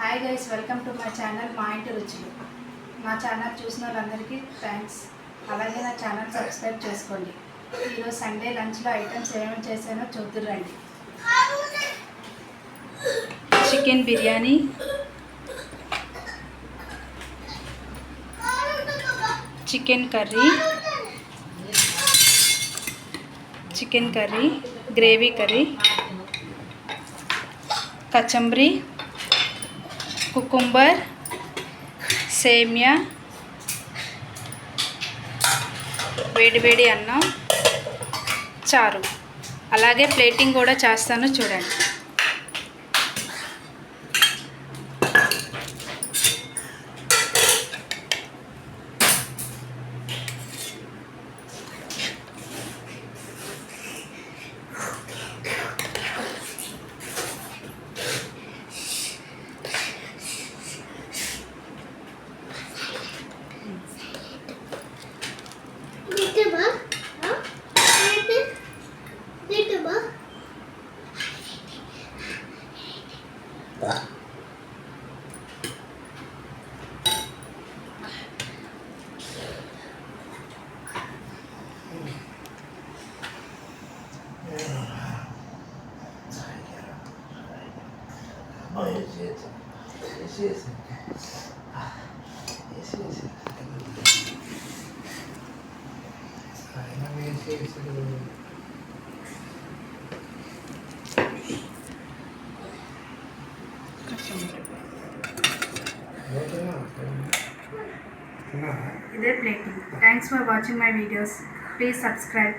Hi guys, welcome to my channel మా ఇంటి రుచులు. నా ఛానల్ చూసిన వాళ్ళందరికీ థ్యాంక్స్. అలాగే నా ఛానల్ సబ్స్క్రైబ్ చేసుకోండి. ఈరోజు సండే లంచ్లో ఐటమ్స్ ఏమేమి చేశానో చూద్దురండి. Chicken biryani, chicken curry, gravy curry, కచంబరి, కుకుంబర్, సేమియా, వేడివేడి అన్నం, చారు. అలాగే ప్లేటింగ్ కూడా చేస్తాను చూడండి. ఇదే plating. Thanks for watching my videos. Please subscribe.